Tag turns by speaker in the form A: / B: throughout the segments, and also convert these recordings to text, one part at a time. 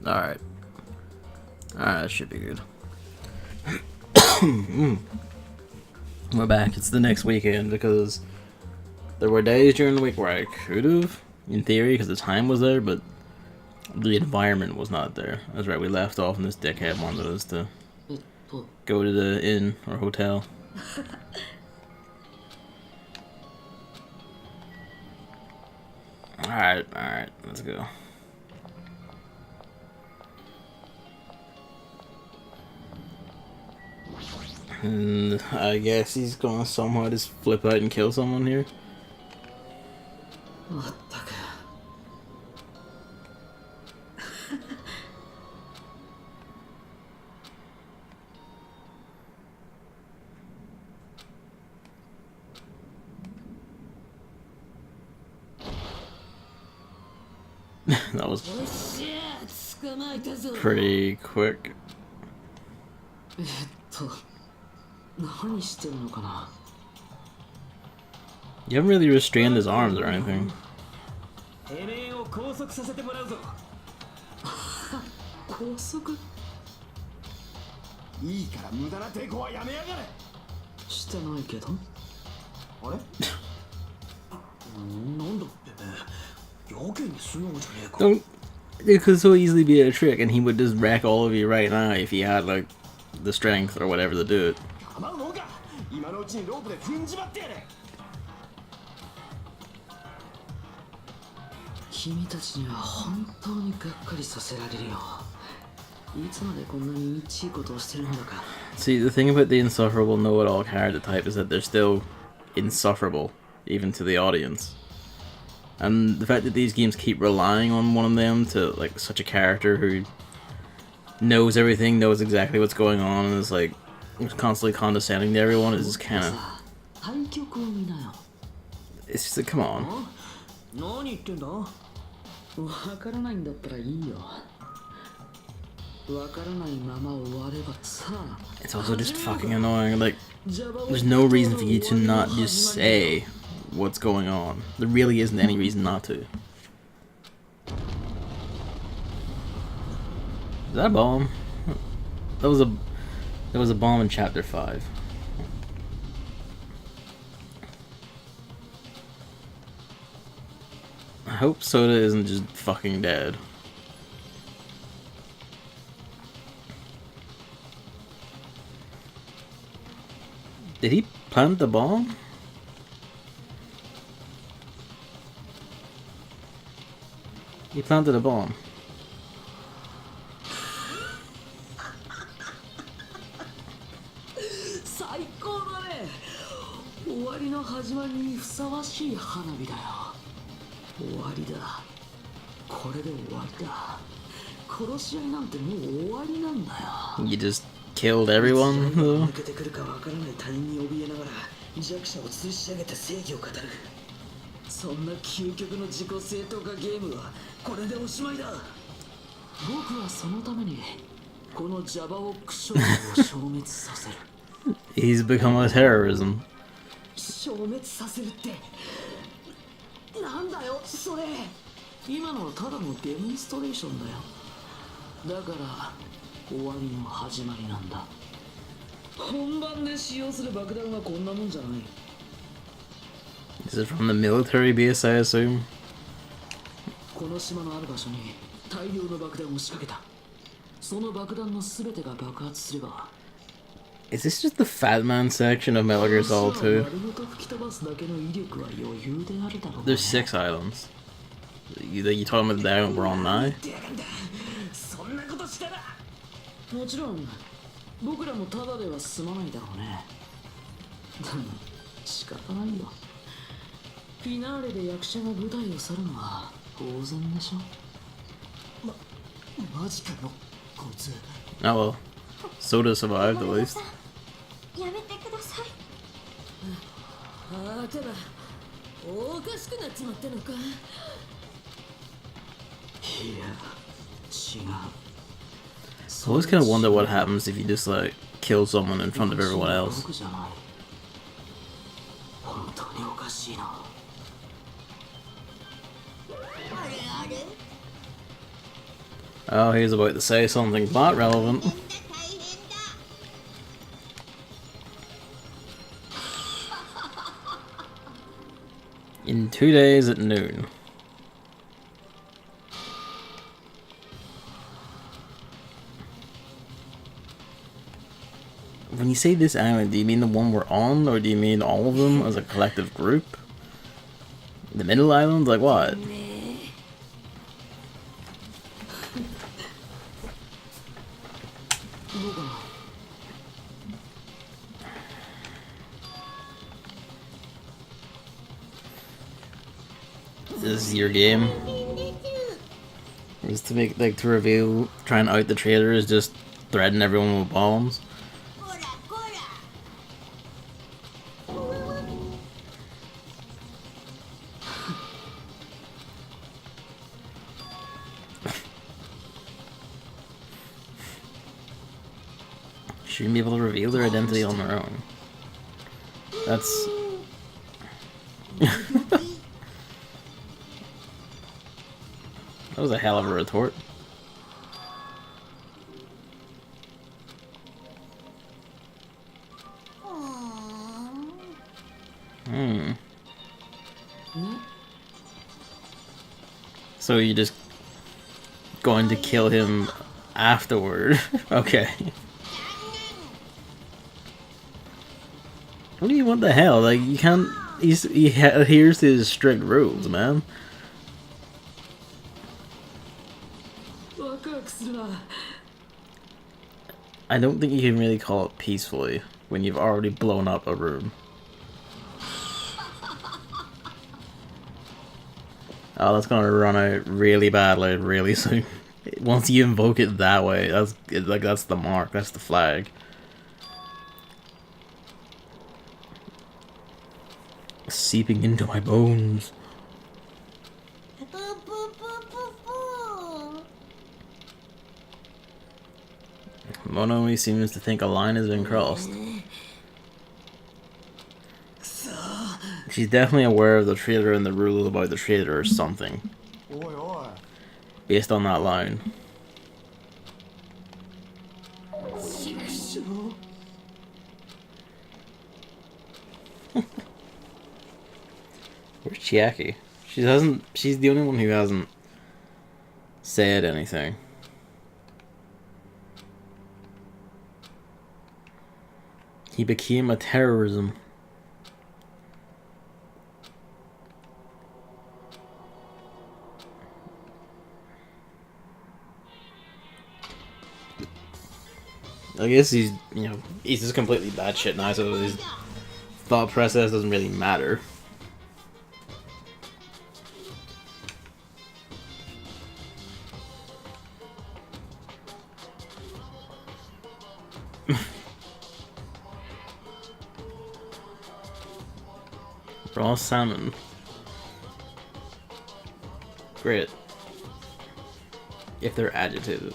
A: Alright. Alright, that should be good. We're back. It's the next weekend because there were days during the week where I could have, in theory, because the time was there, but the environment was not there. That's right, we left off and this dickhead wanted us to go to the inn or hotel. Alright, let's go. And I guess he's gonna somehow just flip out and kill someone here. That was pretty quick. You haven't really restrained his arms or anything. Don't. It could so easily be a trick, and he would just wreck all of you right now if he had like the strength or whatever to do it. See, the thing about the insufferable know-it-all character type is that they're still insufferable, even to the audience. And the fact that these games keep relying on one of them to, like, such a character who knows everything, knows exactly what's going on, and is, like, constantly condescending to everyone is just kind of... It's just like, come on. It's also just fucking annoying, like, there's no reason for you to not just say what's going on. There really isn't any reason not to. Is that a bomb? That was a bomb in chapter 5. I hope Soda isn't just fucking dead. Did he plant the bomb? He planted a bomb. You just killed everyone, though? He's become a terrorism. Is it from the military base, I assume? Is this just the Fat Man section of Metal Gear Solid 2? There's 6 islands. You talking about that we're on now? Oh well. Soda survived at least. I always kind of wonder what happens if you just like kill someone in front of everyone else. Oh, he's about to say something not relevant. In 2 days at noon. When you say this island, do you mean the one we're on, or do you mean all of them as a collective group? The middle island? Like what? This is your game? Is to make, like, to reveal, trying to out the traitor is just threatening everyone with bombs? Shouldn't be able to reveal their identity on their own. That's... That was a hell of a retort. So you're just going to kill him afterward? Okay. What do you want the hell? Like, you can't... he adheres to his strict rules, man. I don't think you can really call it peacefully when you've already blown up a room. Oh, that's gonna run out really badly really soon. Once you invoke it that way, that's the mark, that's the flag. Seeping into my bones. Mono seems to think a line has been crossed. She's definitely aware of the traitor and the rules about the traitor or something. Based on that line. Where's Chiaki? She's the only one who hasn't said anything. He became a terrorism. I guess he's just completely batshit now, so his thought process doesn't really matter. Raw salmon. Great. If they're agitated.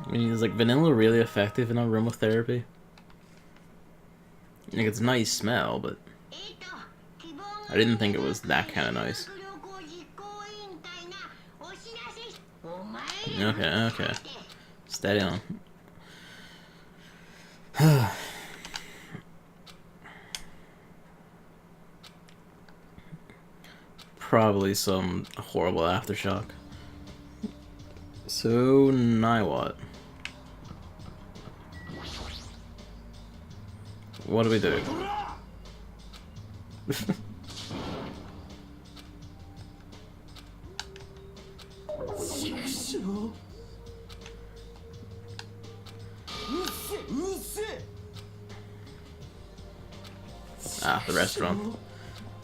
A: I mean, is like vanilla really effective in aromatherapy? Like, it's a nice smell, but I didn't think it was that kind of nice. Okay. Steady on. Probably some horrible aftershock. So, now what? What do we do? Ah, the restaurant.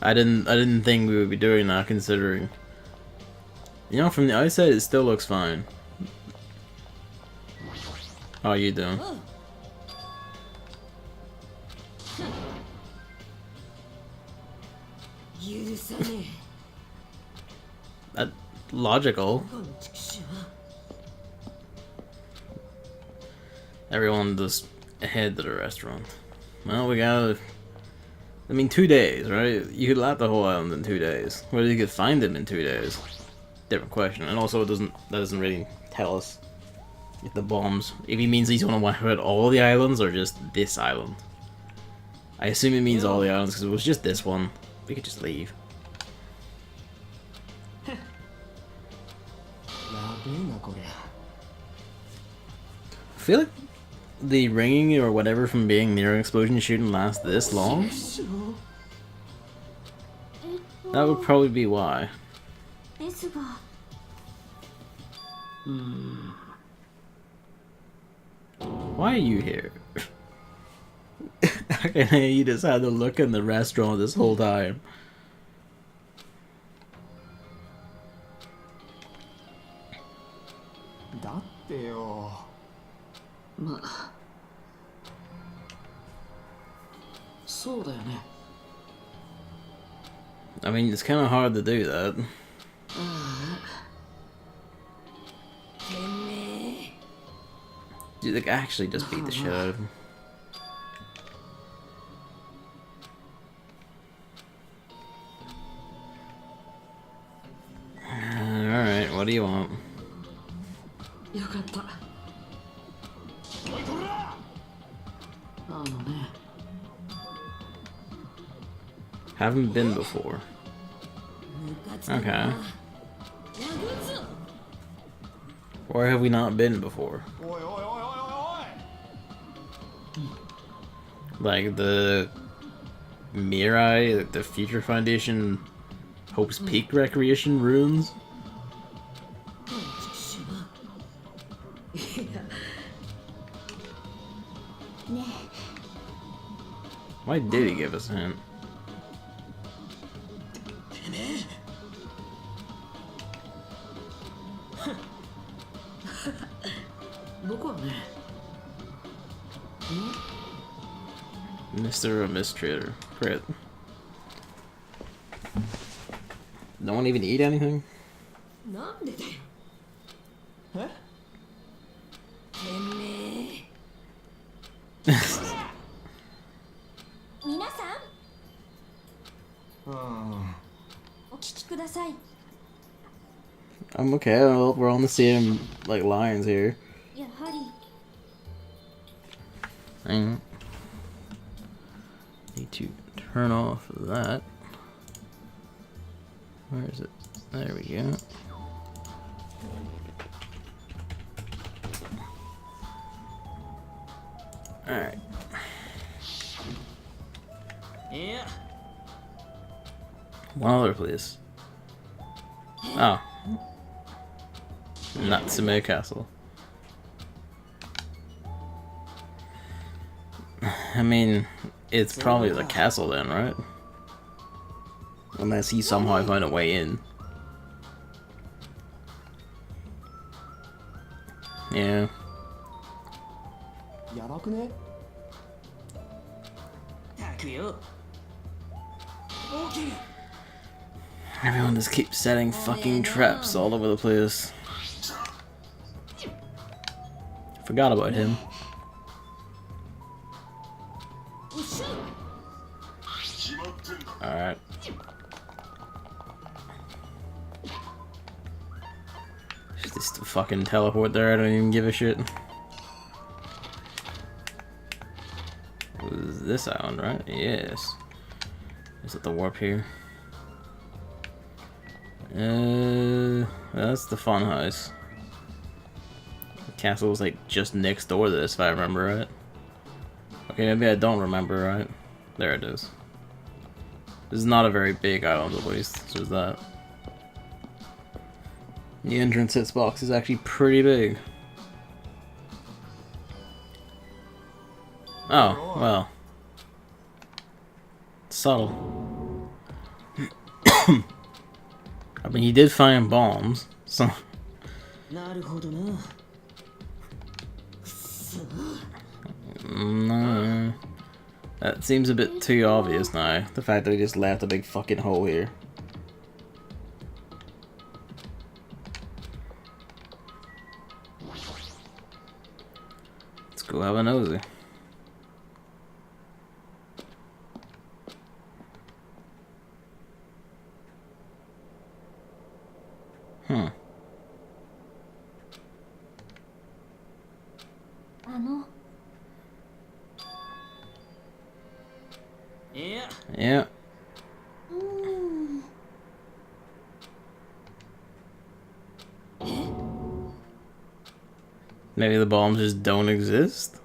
A: I didn't think we would be doing that, considering, you know, from the outside it still looks fine. How are you doing? That logical. Everyone just head to the restaurant. Well, we gotta I mean, 2 days, right? You could lap the whole island in 2 days. Whether you could find him in 2 days, different question. And also, that doesn't really tell us if the bombs, if he means he's gonna wipe out all the islands or just this island. I assume it means all the islands because it was just this one. We could just leave. I feel like the ringing or whatever from being near an explosion shouldn't last this long. That would probably be why. Why are you here? Okay, you just had to look in the restaurant this whole time. I mean, it's kind of hard to do that. Dude, like, actually just beat the shit out of him. Alright, what do you want? Haven't been before. Okay. Where have we not been before? Like the Mirai, the Future Foundation, Hope's Peak Recreation ruins? Why did he give us a hint? Mr. or Miss Trader. Crit. No one even eat anything? I'm okay, well, we're on the same, like, lines here. Need to turn off that. Where is it? There we go. Alright. Yeah. One other, please. Oh. Natsume Castle. I mean, it's probably the castle then, right? Unless he somehow found a way in. Yeah. Everyone just keeps setting fucking traps all over the place. Forgot about him. Alright. Just fucking teleport there, I don't even give a shit. It was this island, right? Yes. Is it the warp here? That's the fun house. The castle was like just next door to this, if I remember right. Okay, maybe I don't remember right. There it is. This is not a very big island, at least. So is that. The entrance hitbox is actually pretty big. Oh, well. Subtle. I mean, he did find bombs, so. No. That seems a bit too obvious now. The fact that he just left a big fucking hole here. Let's go have a nosy. Yeah. Maybe the bombs just don't exist?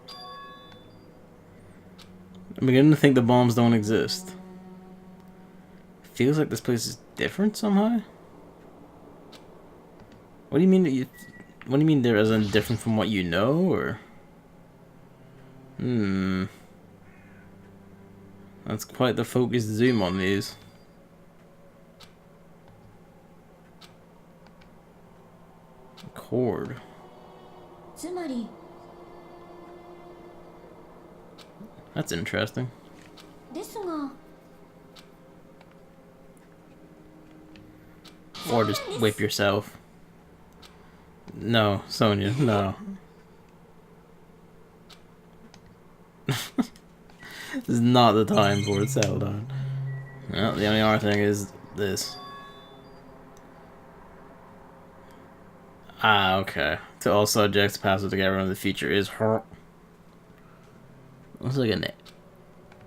A: I'm beginning to think the bombs don't exist. Feels like this place is different somehow? What do you mean that you... What do you mean they're as in different from what you know, or... That's quite the focused zoom on these. Chord. That's interesting. Or just whip yourself. No, Sonia, no. This is not the time for it, settle down. Well, the only other thing is this. Ah, okay. To all subjects, passive to everyone in the future is her. Looks like an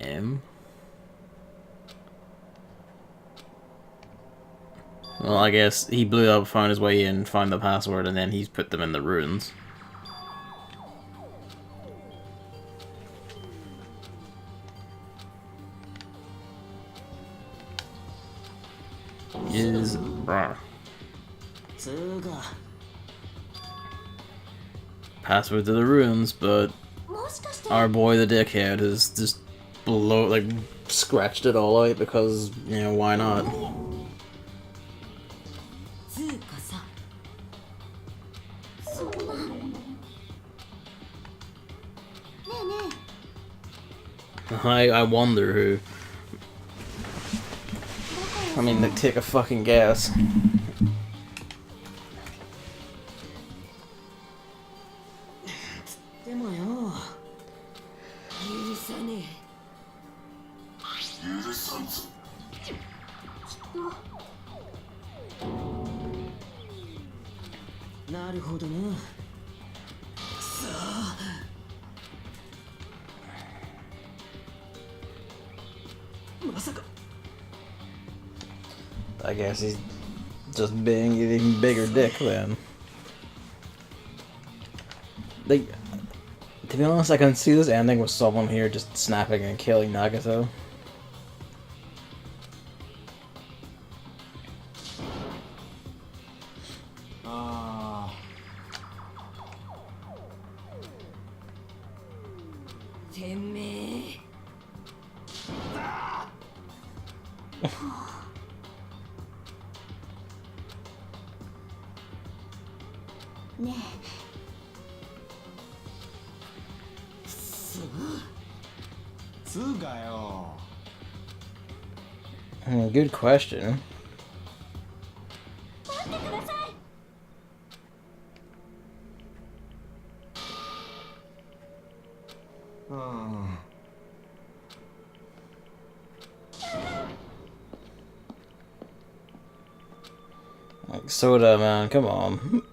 A: M. Well, I guess he blew up, found his way in, found the password, and then he's put them in the ruins. Is password to the ruins, but our boy the dickhead has just scratched it all out because, you know, why not? I wonder who. I mean, they take a fucking guess. I guess he's just being an even bigger dick then. Like, to be honest, I can see this ending with someone here just snapping and killing Nagato. Good question. Like, soda, man, come on.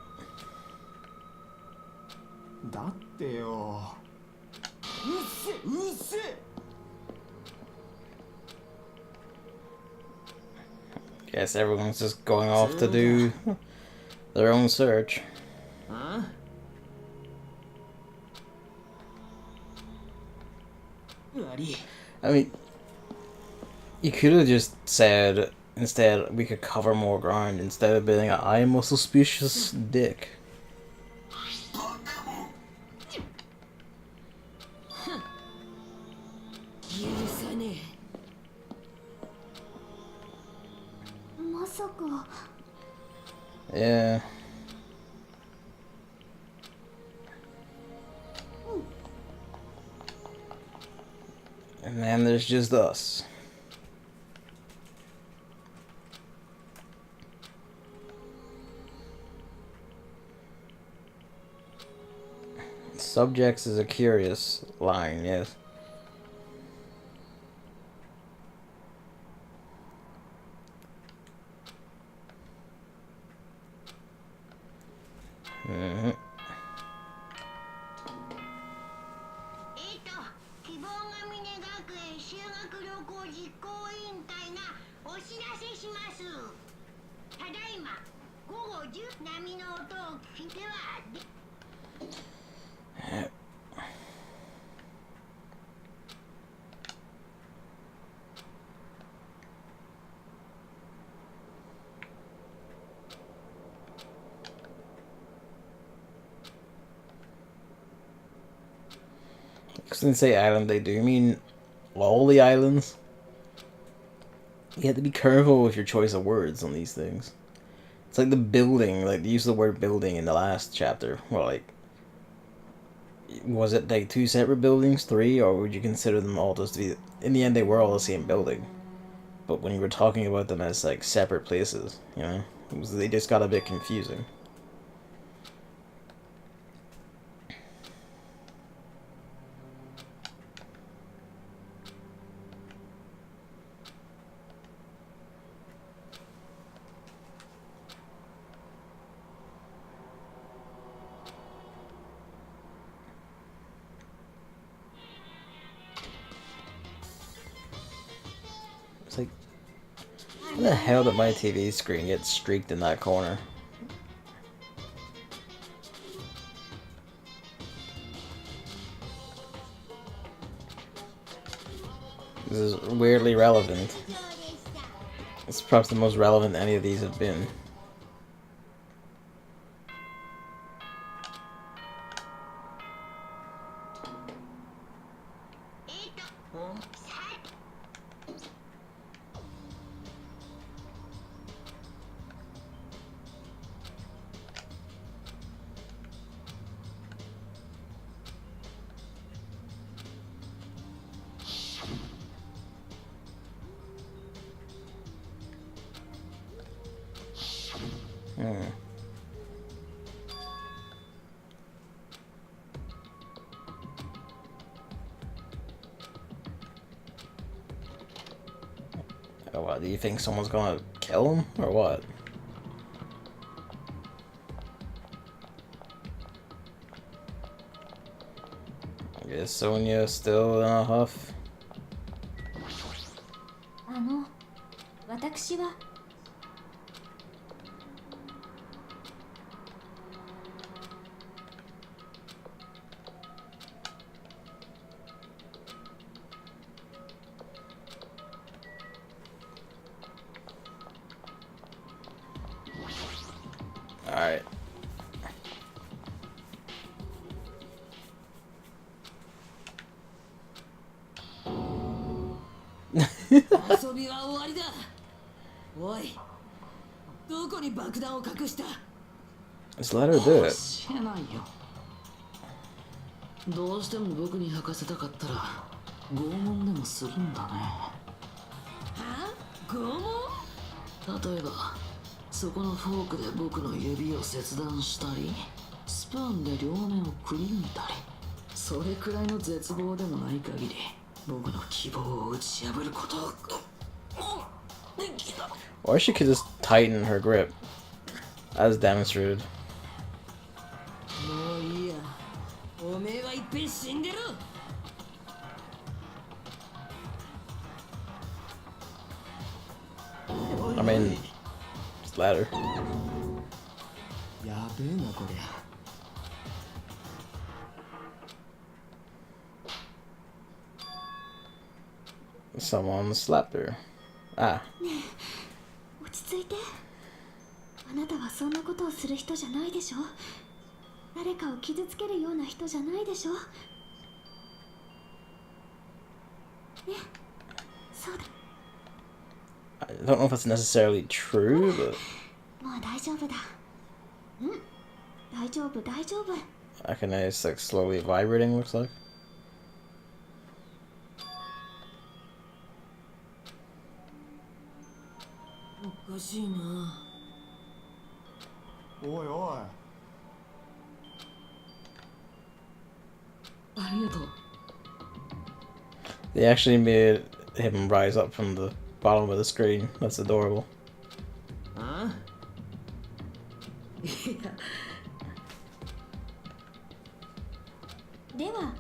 A: Guess everyone's just going off to do their own search. I mean, you could have just said, instead, we could cover more ground instead of being I am a suspicious dick. Yeah. And then there's just us. Subjects is a curious line, yes. Because when they say island, they do mean all the islands. You have to be careful with your choice of words on these things. It's like the building, like the use of the word building in the last chapter. Well, like, was it like 2 separate buildings, 3, or would you consider them all just to be? In the end, they were all the same building. But when you were talking about them as like separate places, you know, they just got a bit confusing. It's like, how the hell did my TV screen get streaked in that corner? This is weirdly relevant. It's perhaps the most relevant any of these have been. Oh, what, do you think someone's gonna kill him, or what? I guess Sonia's still in a huff.
B: 私は
A: Alright.
C: 遊びは終わりだ。おい、どこに爆弾を隠した？
A: Just let her do it.
C: 知らないよ。どうしても僕に履かせたかったら拷問でもするんだね。はあ？拷問？例えば、そこのフォークで僕の指を切断したり、スプーンで両面をくり抜いたり、それくらいの絶望でもない限り、僕の希望を打ち破ることを。
A: Or she could just tighten her grip, as demonstrated.
C: もういいや。おめえはいっぺん死んでる。
A: I mean, just let her.
C: やべえなこりゃ。
A: Someone slapped her. Ah.
B: 落ち着いて。あなたはそんなことをする人じゃないでしょ。誰かを傷つけるような人じゃないでしょ。ね、そうだ。
A: I don't know if that's necessarily true, but
B: もう大丈夫だ。うん、大丈夫大丈夫。
A: I can it's like slowly vibrating, looks like.
C: おかしいな。
D: おいおい。
C: ありがとう。
A: They actually made him rise up from the bottom of the screen. That's adorable.
C: あ？いや。
B: では。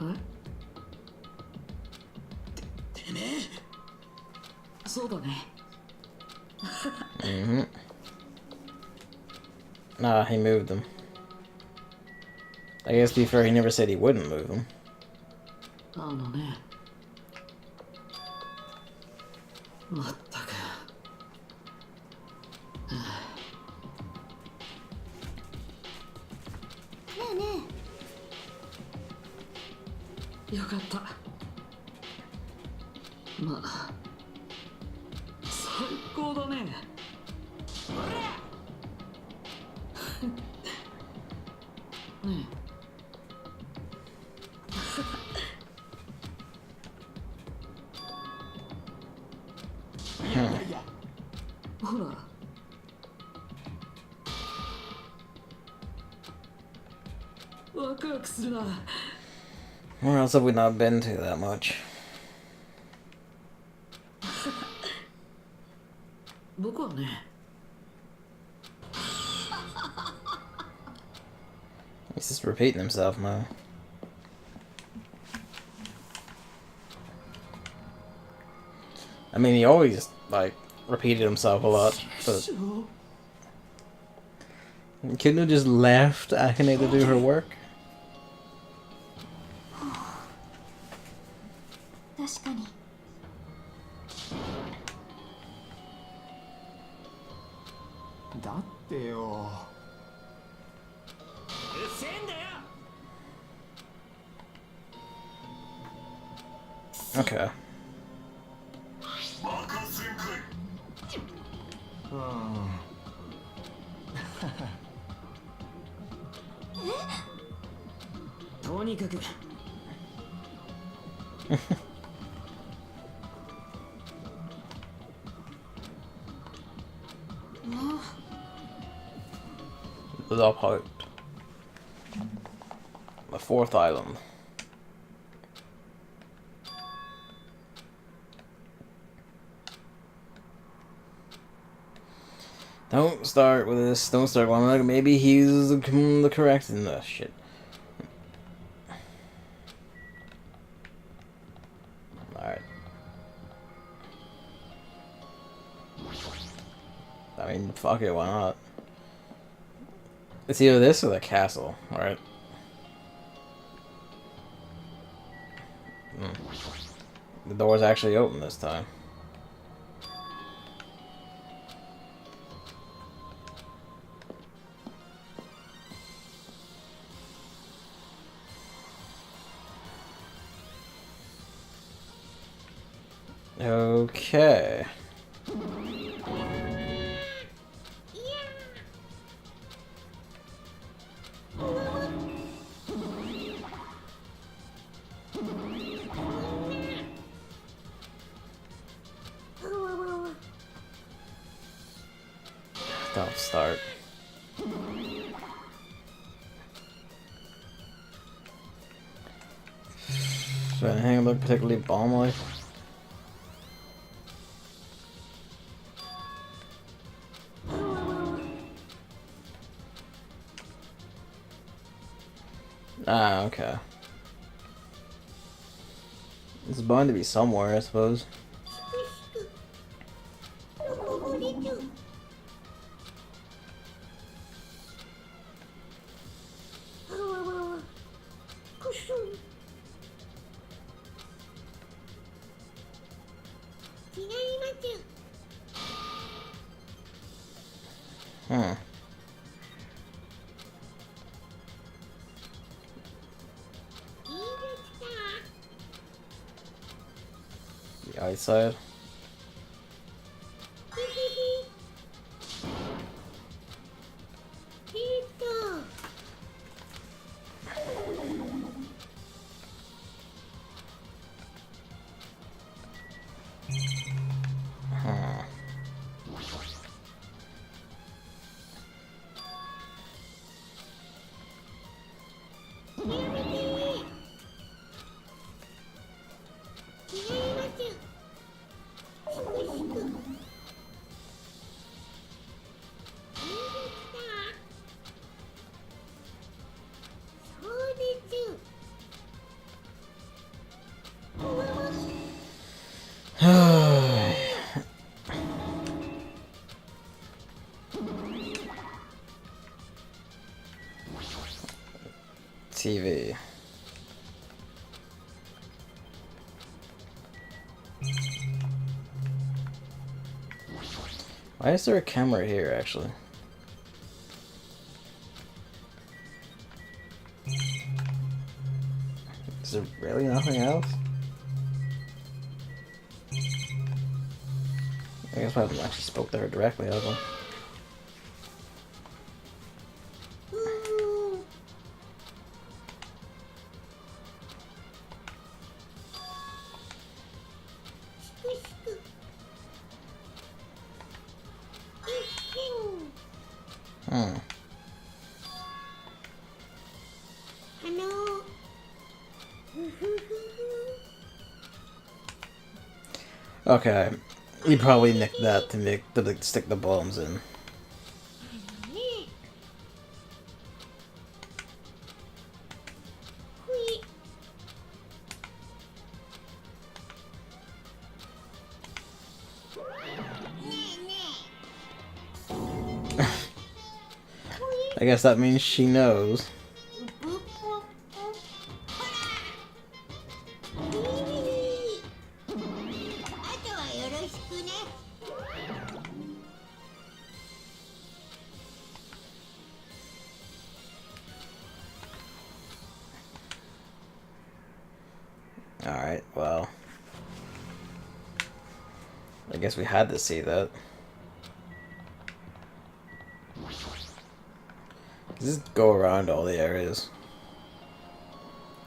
C: え？そうだね。
A: Mm-hmm. Nah, he moved them. I guess to be fair, he never said he wouldn't move them.
C: ね。まったく。
B: ねえね
C: よかった。まあ、最高だね。ねえ。ほら。ワクワクするな。
A: Where else have we not been to that much?
C: 僕はね。
A: He's just repeating himself now. I mean, he always, like, repeated himself a lot, but... Couldn't have just left Akane to do her work?
B: 確かに。
D: だってよ。
A: Okay.
C: とにかく。
A: The part. The fourth island. Don't start with this. Don't start one. Like maybe he's the correct in this shit. Alright. I mean, fuck it, why not? It's either this or the castle, alright? The door's actually open this time. Okay. Don't start. Does anything look particularly bomb-like? Ah, okay. It's bound to be somewhere, I suppose. Hmm. The eyesight. Huh. TV. Why is there a camera here, actually? Is there really nothing else? I guess I haven't actually spoke to her directly, have I? Hmm. Okay, you probably nicked that to stick the bombs in. I guess that means she knows. Alright, well. I guess we had to see that. Just go around all the areas.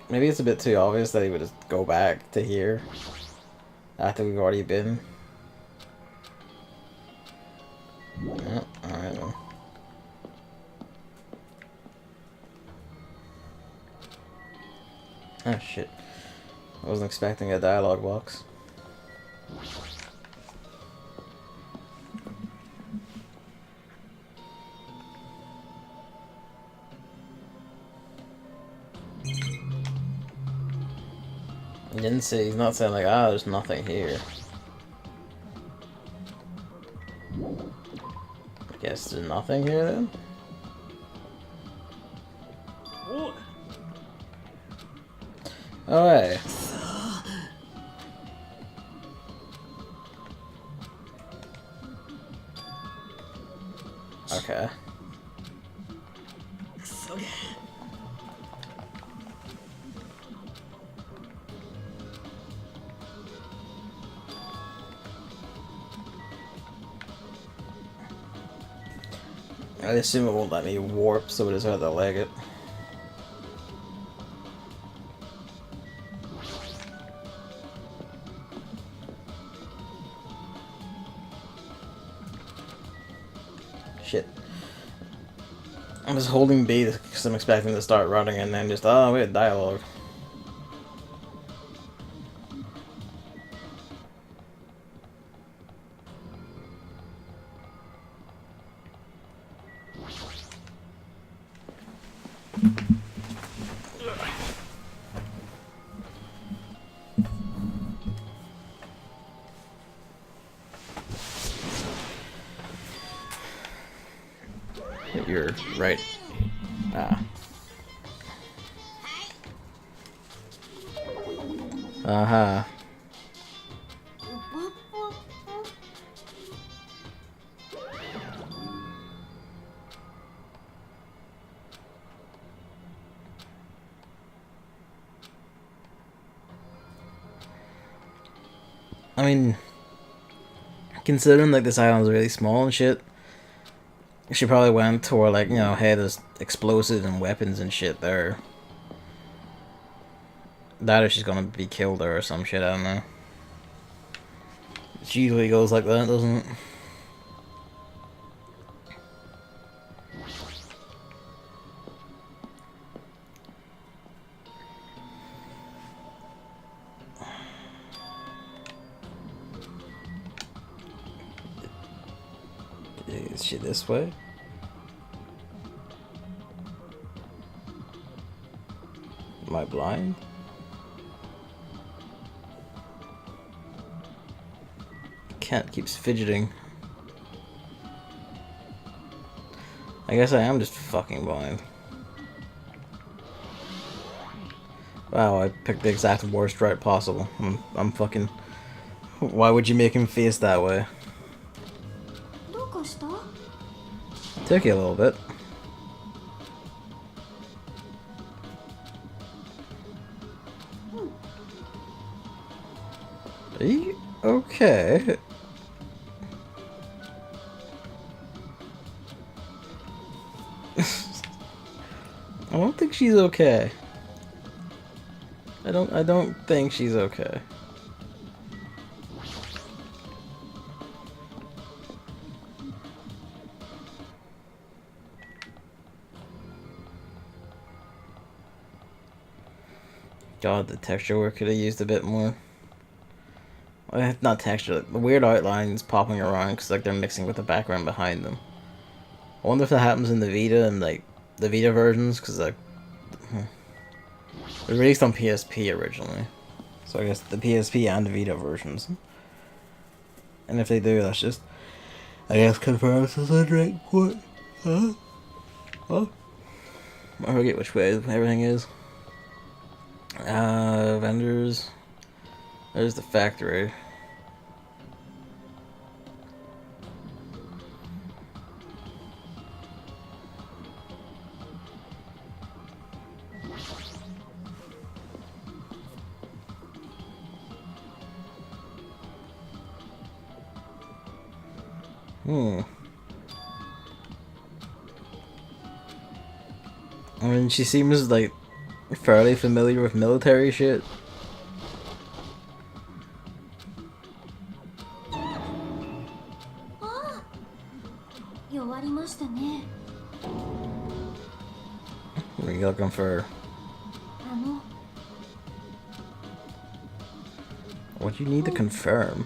A: Maybe it's a bit too obvious that he would just go back to here after we've already been. Yeah, alright then. Oh shit. I wasn't expecting a dialogue box. He didn't say, he's not saying like, ah, there's nothing here. I guess there's nothing here then? Oh, hey. Okay. I assume it won't let me warp, so it just had to leg it. Shit. I'm just holding B because I'm expecting to start running and then just, oh, we had dialogue. You're right. Ah. Uh-huh. I mean, considering like this island's really small and shit, she probably went to where, like, you know, hey, there's explosives and weapons and shit there. That or she's gonna be killed or some shit, I don't know. It usually goes like that, doesn't it? Is she this way? Am I blind? Cat keeps fidgeting. I guess I am just fucking blind. Wow, I picked the exact worst right possible. I'm fucking... Why would you make him face that way?
B: どうかした？
A: Took you a little bit. Are you okay? I don't think she's okay. I don't think she's okay. God, the texture work could have used a bit more. Well, not texture, the weird outlines popping around because like they're mixing with the background behind them. I wonder if that happens in the Vita and like the Vita versions because like it was released on PSP originally, so I guess the PSP and the Vita versions. And if they do, that's just I guess confirms as a direct port. Huh? Huh? I forget which way everything is. Vendors. There's the factory. I mean, she seems like fairly familiar with military shit.
B: Ah! 弱りましたね。
A: What are you looking for?
B: あの、
A: What do you need to confirm?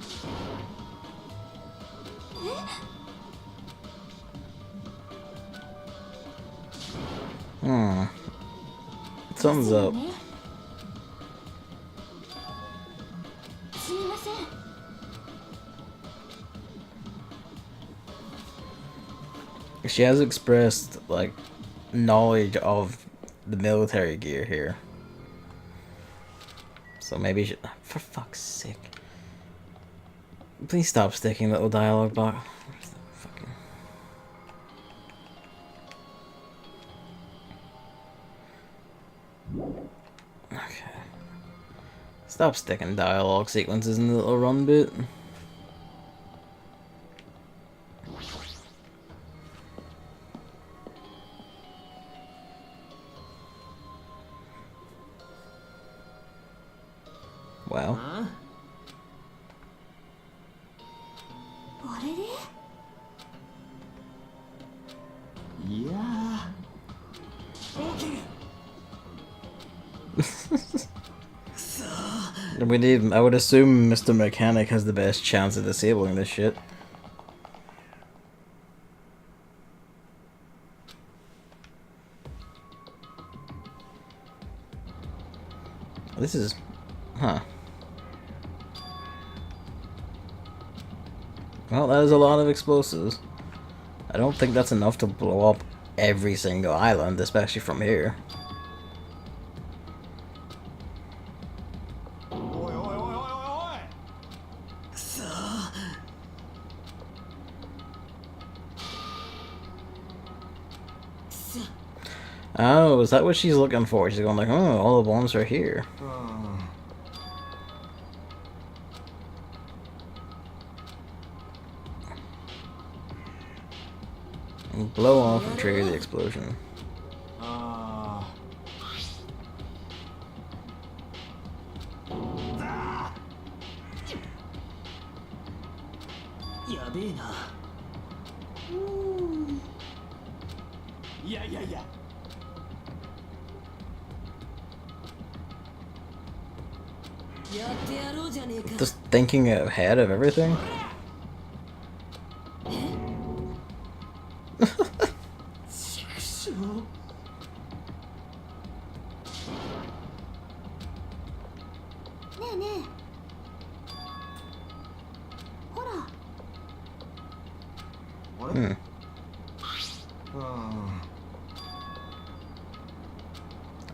A: Something's up.
B: すみません。
A: She has expressed like knowledge of the military gear here. So maybe she, for fuck's sake. Please stop sticking little dialogue box. Fucking... Okay. Stop sticking dialogue sequences in the little run bit. Wow.
B: あれれ？
D: いや
A: We need. I would assume Mr. Mechanic has the best chance of disabling this shit. This is... Huh. Well, that is a lot of explosives. I don't think that's enough to blow up every single island, especially from here. Oh, is that what she's looking for? She's going like, oh, all the bombs are here. And blow off and trigger the explosion. Just thinking ahead of everything?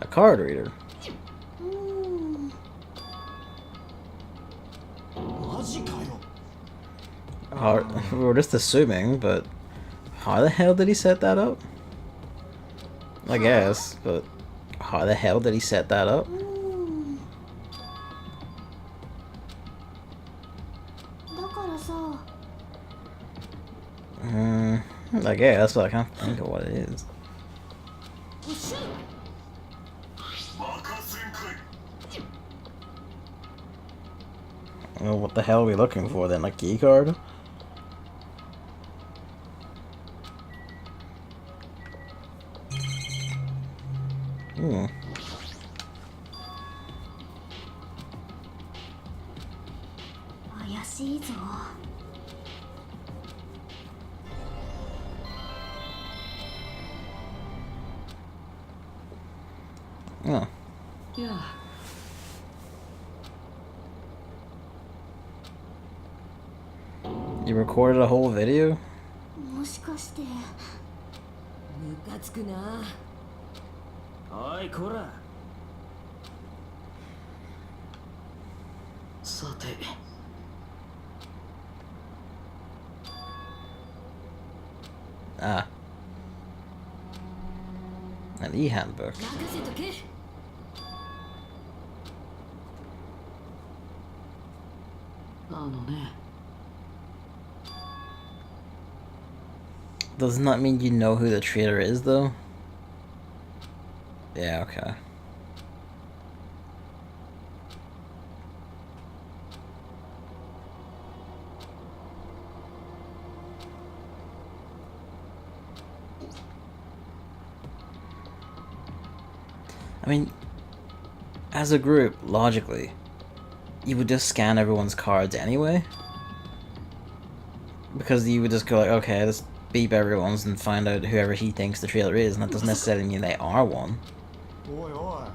A: A card reader. We're just assuming, but how the hell did he set that up? I guess, but how the hell did he set that up?
B: だからさ
A: I guess, but I can't think of what it is. Well, what the hell are we looking for then? A key card? Hmm. Oh.
C: Yeah.
A: You recorded a whole video?
B: もしかして
C: ムカつくな。
D: おいこら。
C: さて。
A: Ah. An e-handbook.
C: 任せとけ。ね。
A: Doesn't that mean you know who the traitor is, though? Yeah, okay. I mean, as a group, logically, you would just scan everyone's cards anyway. Because you would just go like, okay, let's beep everyone's and find out whoever he thinks the traitor is, and that doesn't necessarily mean they are one.
D: Oi, oi.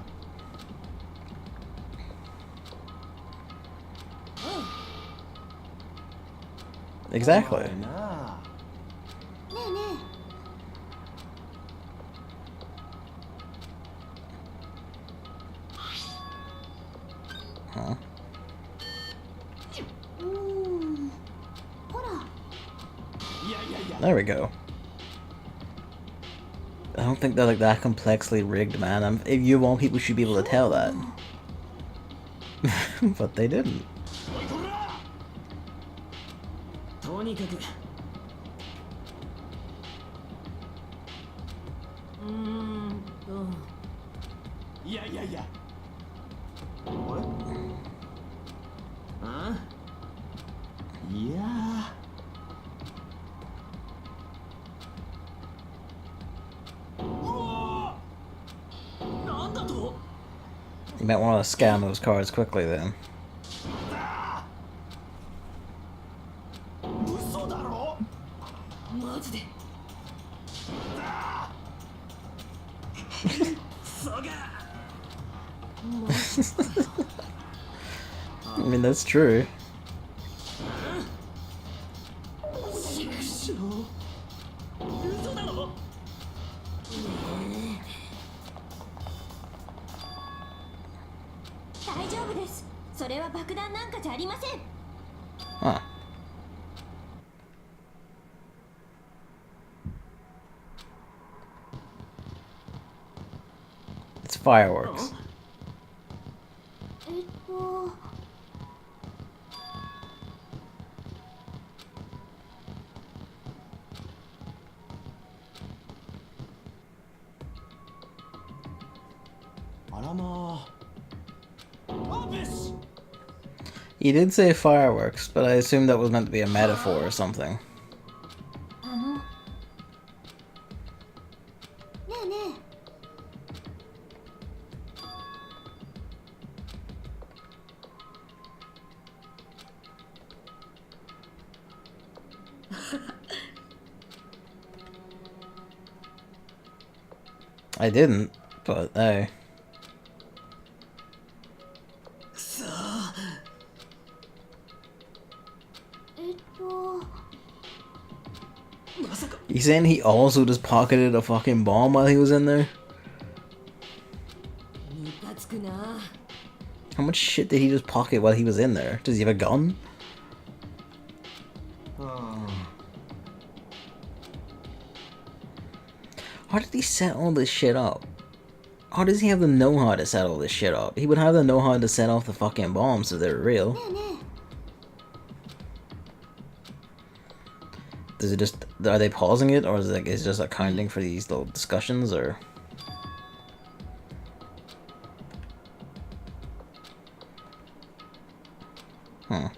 A: Exactly.
B: ねえね
A: Huh?
B: えほら
A: There we go. I don't think they're like that complexly rigged, man. If you want, people should be able to tell that. But they didn't.
C: とにかく
D: いやいやいや。あれ？
C: あ
D: いやー。
C: なんだと
A: You might want to scan those cards quickly then.
D: 嘘だろ？
C: マジで
A: I mean, that's true.
C: 嘘だろ
B: 大丈夫ですそれは爆弾なんかじゃありません
A: Huh. It's fireworks.
D: あらまあ。あべし。
A: He did say fireworks, but I assumed that was meant to be a metaphor or something.
B: あのねえねえ
A: I didn't, but hey.
C: さあ まさか
A: You saying he also just pocketed a fucking bomb while he was in there?
C: ムカつくな
A: How much shit did he just pocket while he was in there? Does he have a gun? How did he set all this shit up? How does he have the know-how to set all this shit up? He would have the know-how to set off the fucking bombs if they're real.
B: ねえねえ
A: Does it just... Are they pausing it? Or is it like, is it just accounting for these little discussions, or... Huh.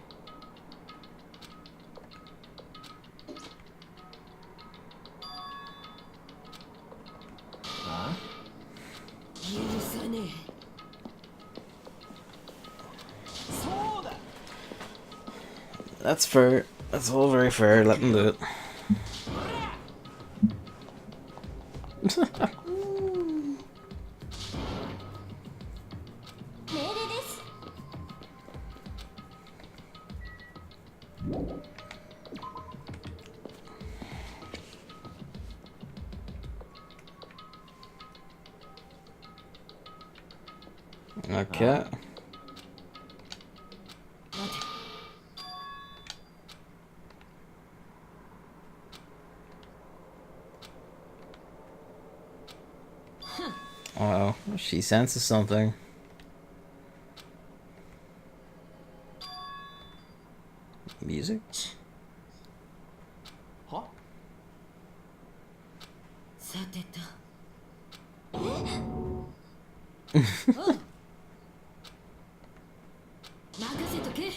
A: That's fair. That's all very fair. Let them do it.
B: 命令です
A: Okay. Uh-oh, she senses something. Music?
D: は
C: さてと任せとけ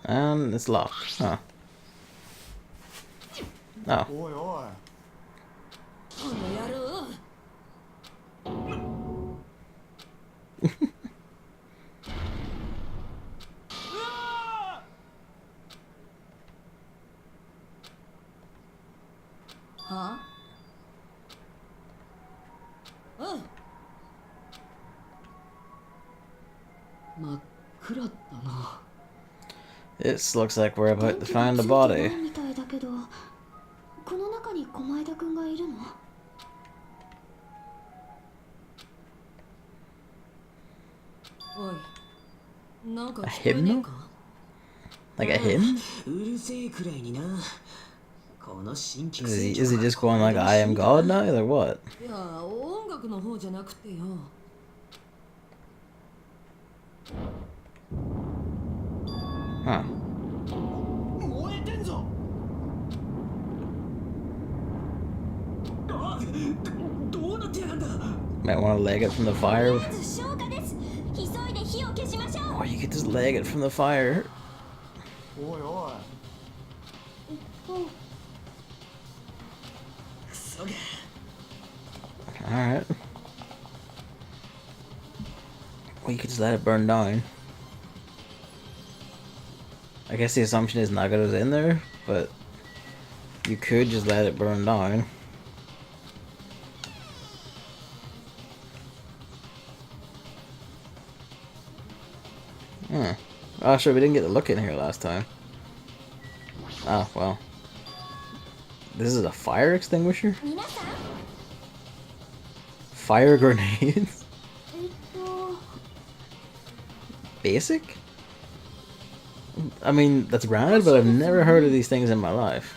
A: And it's locked. Huh. Oh.
D: おいおい
C: この野郎 はうん真っ暗だな
A: This looks like we're about to find a body.
B: みたいだけどこの中に狛江田くんがいるの
C: おいなんか
A: A
C: 聞こえねえか
A: Like a hymn?
C: うるせえくらいになこの新規
A: Is he just going like I am God now? Like what?
C: いや音楽の方じゃなくてよ
A: Huh.
D: 燃えてんぞあどうなってやがんだ
A: Might want to leg it from the fire.
B: まず消火です急いで火を消しましょう
A: Oh, you could just leg it from the fire.
D: おいおいクソが
A: Alright. Well, you could just let it burn down. I guess the assumption is Nagato's in there, but you could just let it burn down. Hmm. Oh, sure, we didn't get to look in here last time. Oh, well. This is a fire extinguisher?
B: 皆さん
A: Fire grenades?
B: えっと
A: Basic? I mean, that's rad, but I've never heard of these things in my life.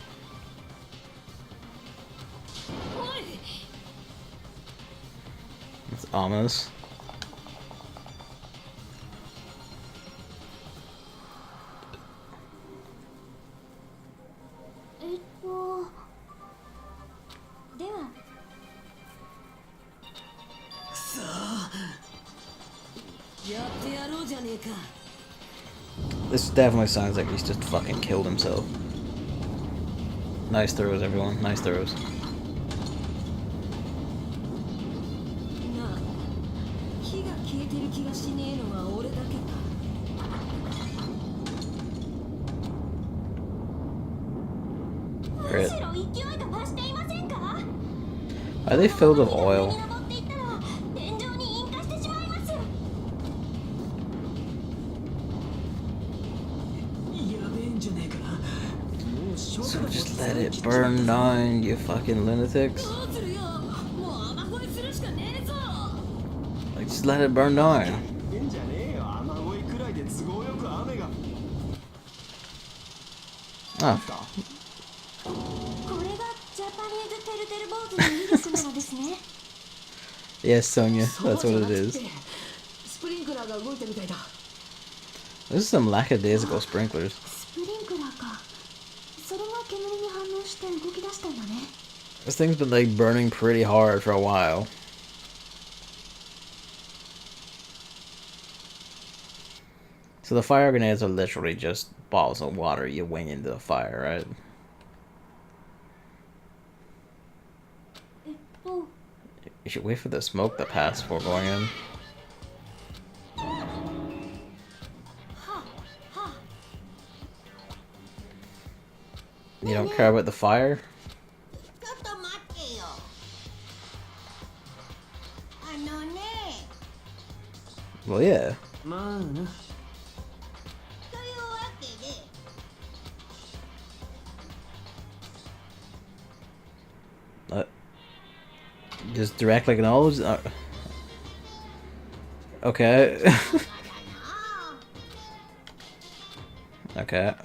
C: おい
A: It's ominous. This definitely sounds like he's just fucking killed himself. Nice throws, everyone. Nice throws.
C: なあ火が消えてる気がしねえのは俺だけか
A: Great.
B: むしろ勢いが増していませんか
A: Are they filled with oil?
B: 上に登っていったら天井に引火してしまいます
A: So just let it burn down, you fucking lunatics.
C: どうするよもう雨乞いするしかねえぞ
A: Like, just let it burn down.
D: えんじゃねえよ雨乞いくらいで都合よく雨が
A: Oh.
B: これがジャパニーズてるてる坊主の威力なのですね。
A: Yes, Sonia,
C: そう
A: that's
C: じゃ
A: what
C: な
A: it
C: く
A: is.
C: てスプリンクラーが動いてるみたいだ。
A: This is some lackadaisical sprinklers.
B: スプリンクラーか。それが煙に反応して動き出したんだね。
A: This thing's been like burning pretty hard for a while. So the fire grenades are literally just bottles of water you wing into the fire, right?
B: と
A: You should wait for the smoke to pass before going in.
B: はは
A: You don't care about the fire?
E: ちょっと待ってよ。あのね、
A: Well, yeah.
C: まあな。
E: というわけで、
A: Just directly acknowledge? Okay.
E: な
A: Okay.
E: あ、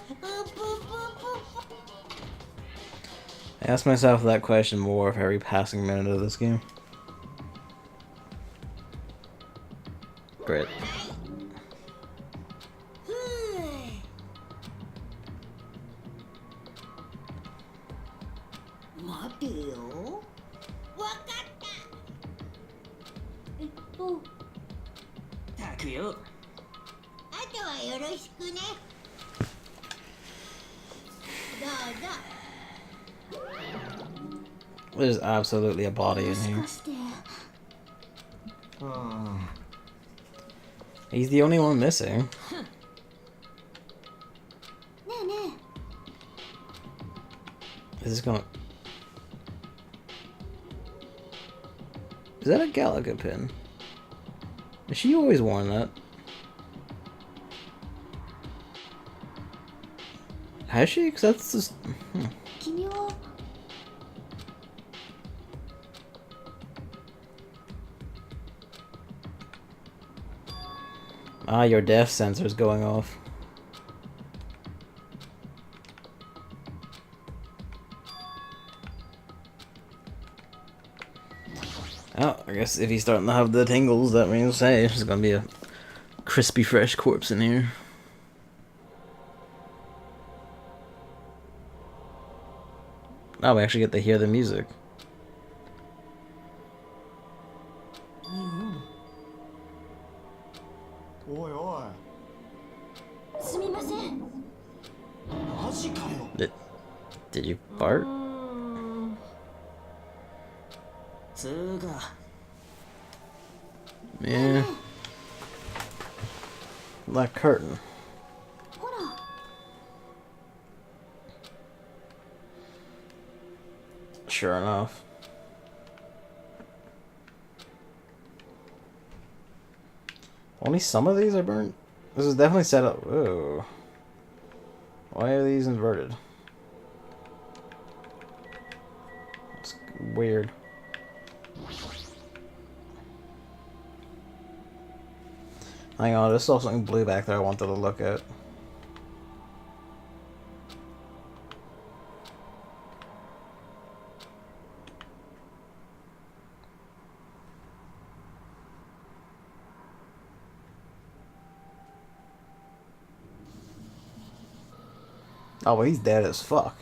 E: ぷぷぷぷ
A: I ask myself that question more for every passing minute of this game. Great.
E: ふう。待てよ。わかった。
C: たくよ。
E: あとはよろしくね。どうぞ。
A: There's absolutely a body in
B: もし
A: here.
B: かして
A: He's the only one missing.
B: ねえね
A: Is this gonna... Is that a Galaga pin? Has she always worn that? Has she? Because that's just...
B: え君は
A: Ah, your depth sensor's going off. Oh, I guess if he's starting to have the tingles, that means, hey, there's gonna be a crispy fresh corpse in here. Oh, we actually get to hear the music.
D: おいお
B: すみません。
D: いマジかよ。
A: Did you fart?
C: つうか
A: Yeah. That curtain.
B: ほら
A: Sure enough. Only some of these are burnt? This is definitely set up. Whoa. Why are these inverted? It's weird. Hang on, there's still something blue back there I wanted to look at. Oh, well, he's dead as fuck.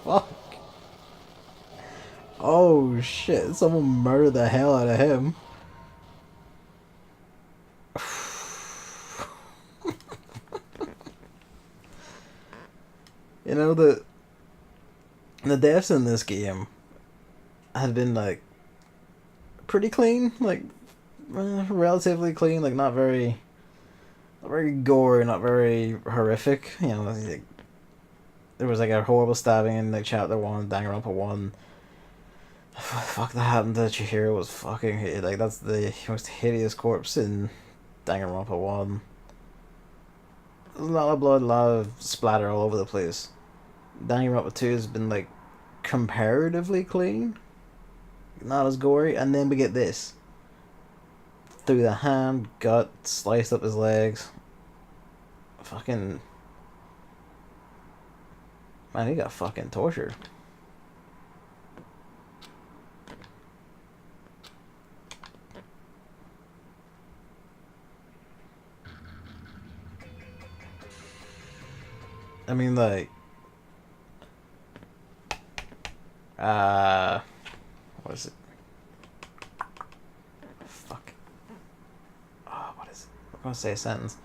A: Fuck. Oh shit, someone murdered the hell out of him. You know, the deaths in this game had been like pretty clean, like relatively clean, like not very gory, not very horrific. You know, like, there was like a horrible stabbing in like chapter 1, Danganronpa 1. Fuck, that happened to Chihiro was fucking like that's the most hideous corpse in Danganronpa 1. A lot of blood, a lot of splatter all over the place. Danganronpa 2 has been like comparatively clean, not as gory, and then we get this. Through the hand, gut, sliced up his legs. Fucking... Man, he got fucking tortured. I mean, like... what is it? Fuck. What is it? I'm gonna say a sentence.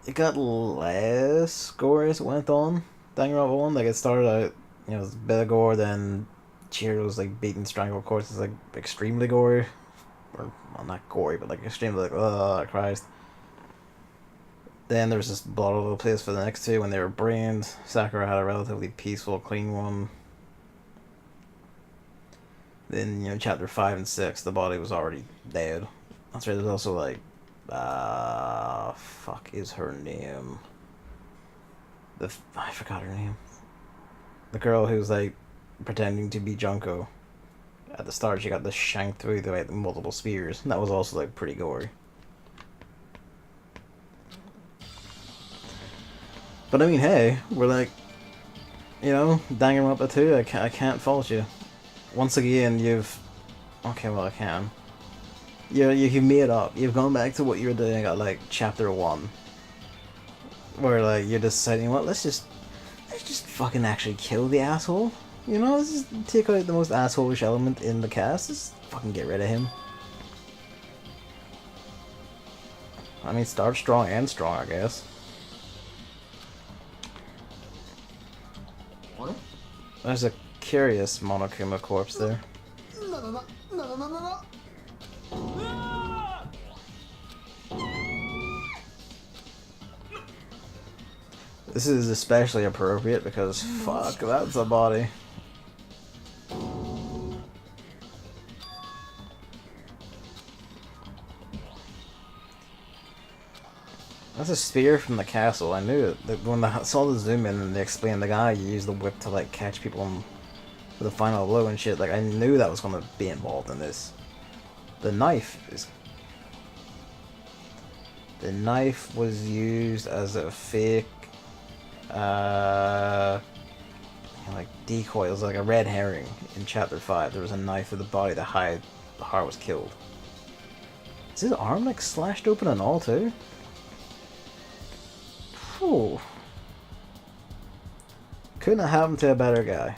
A: It got less gore as it went on. Danganronpa 1, like it started out, you know, it was a bit of gore, then Chihiro's like beaten strangled, of course, it's like extremely gory. Or, well, not gory, but like extremely, like, oh Christ. Then there was just blood all over the place for the next two when they were brained. Sakura had a relatively peaceful, clean one. Then, you know, chapter 5 and 6, the body was already dead. That's right, there's also like, fuck is her name? I forgot her name. The girl who's like pretending to be Junko. At the start, she got the shanked through the like, multiple spears. And that was also like pretty gory. But I mean, hey, we're like, you know, Danganronpa 2. I can't fault you. Once again, you've... Okay, well, I can. You've made up. You've gone back to what you were doing at, like, chapter 1. Where, like, you're deciding, well, let's just fucking actually kill the asshole. You know, let's just take out the most asshole-ish element in the cast. Just fucking get rid of him. I mean, start strong and strong, I guess.
C: What?
A: There's a curious Monokuma corpse there. This is especially appropriate because fuck, that's a body. That's a spear from the castle. I knew it. When I saw the zoom in and they explained the guy used the whip to like catch people for the final blow and shit, like I knew that was gonna be involved in this. The knife was used as a fake like decoy. It was like a red herring in chapter 5. There was a knife through the body to hide the heart was killed. Is his arm like slashed open and all too? Whew. Couldn't have happened to a better guy.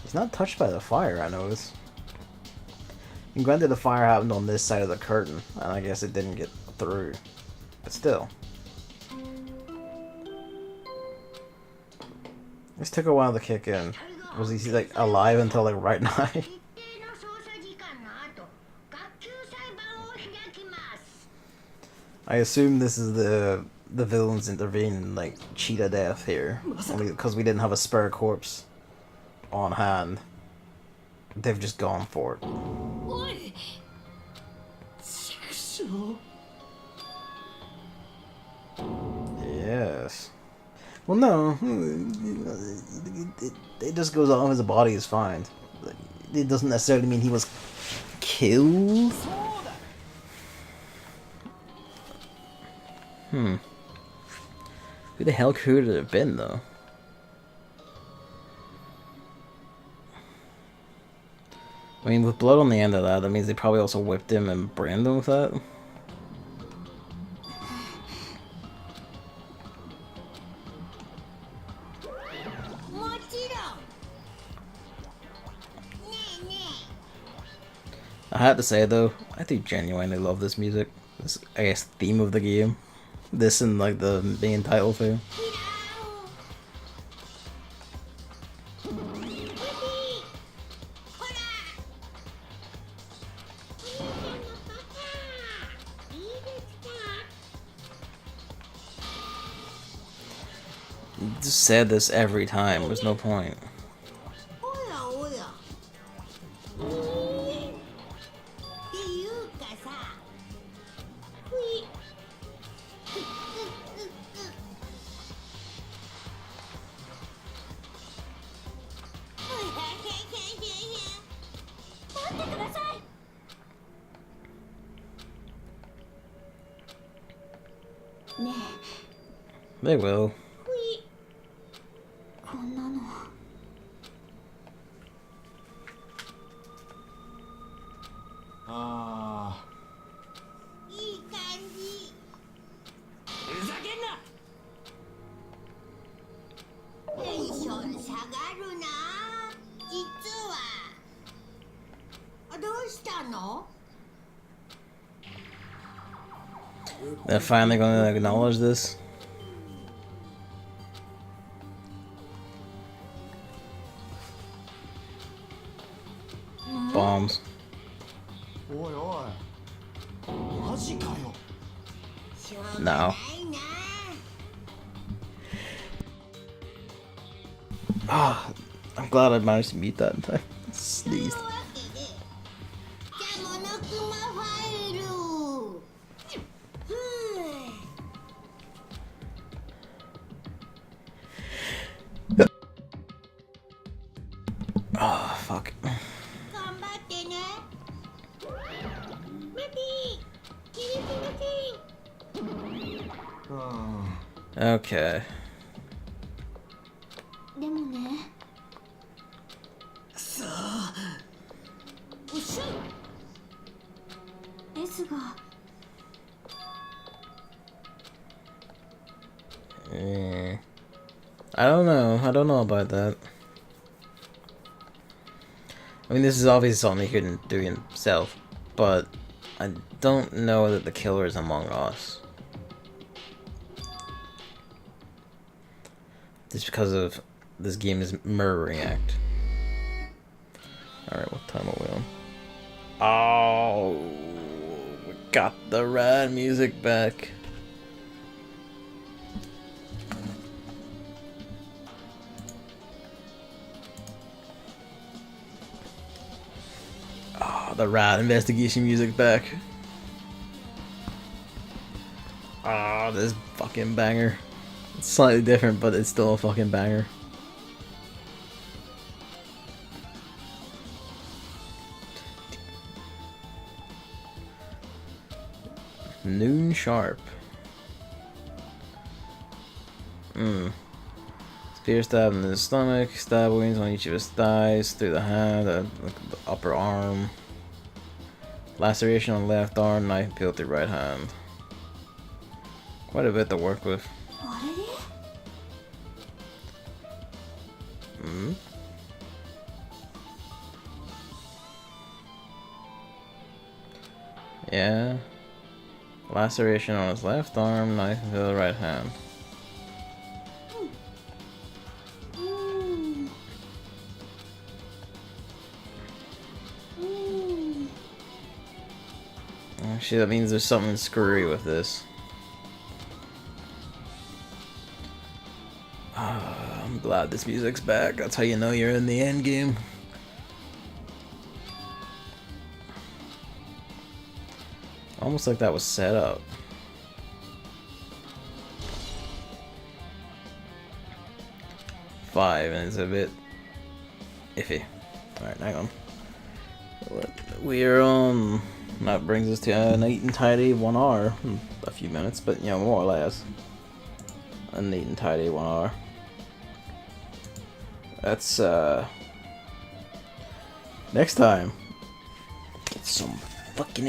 A: He's not touched by the fire, I notice. And granted, the fire happened on this side of the curtain, and I guess it didn't get through. But still. This took a while to kick in. Was he like alive until like right now? I assume this is the villains intervening like cheetah death here, only because we didn't have a spare corpse on hand. They've just gone for it. Yes. Well, no. It just goes off as a body is fine. It doesn't necessarily mean he was killed. Who the hell could it have been, though? I mean, with blood on the end of that, that means they probably also whipped him and brained him with that. I have to say though, I do genuinely love this music. This, I guess, theme of the game. This and like the main title theme. You just said this every time. There's no point. They will.
B: こんなの
D: あ
E: いい感じ。
D: ふざけんな。
E: テンション下がるな。実は。どうしたの？
A: They're finally gonna acknowledge this. Bombs.
D: おいおい。マジかよ。
E: しょうが
A: No.
E: ないな。
A: Ah, I'm glad I managed to meet that in time.
E: という
A: Sneezed.
E: わけで、じゃあモノクマファイル。ふぅ。
A: Oh, fuck.
E: 頑張ってね。マピー、キリキリキリ。
A: Okay.
B: でもね
E: おっしゃい。
B: ですが
A: I don't know. I don't know about that. I mean, this is obviously something he couldn't do himself, but I don't know that the killer is among us. Just because of this game is murdering act. Alright, what time are we on? Oh, we got the rad music back. Oh, the rad investigation music back. Oh, this fucking banger. It's slightly different, but it's still a fucking banger. Noon sharp. Spear stab in the stomach, stab wounds on each of his thighs, through the hand, the upper arm. Laceration on left arm, knife peeled through right hand. Quite a bit to work with.
B: あれれ
A: Yeah. Laceration on his left arm, knife to the right hand. Actually, that means there's something screwy with this. I'm glad this music's back. That's how you know you're in the end game. Almost like that was set up. Five, and it's a bit iffy. Alright, hang on. We're on. That brings us to a neat and tidy 1 hour. A few minutes, but you know, more or less. A neat and tidy 1 hour. That's, next time. Get some fucking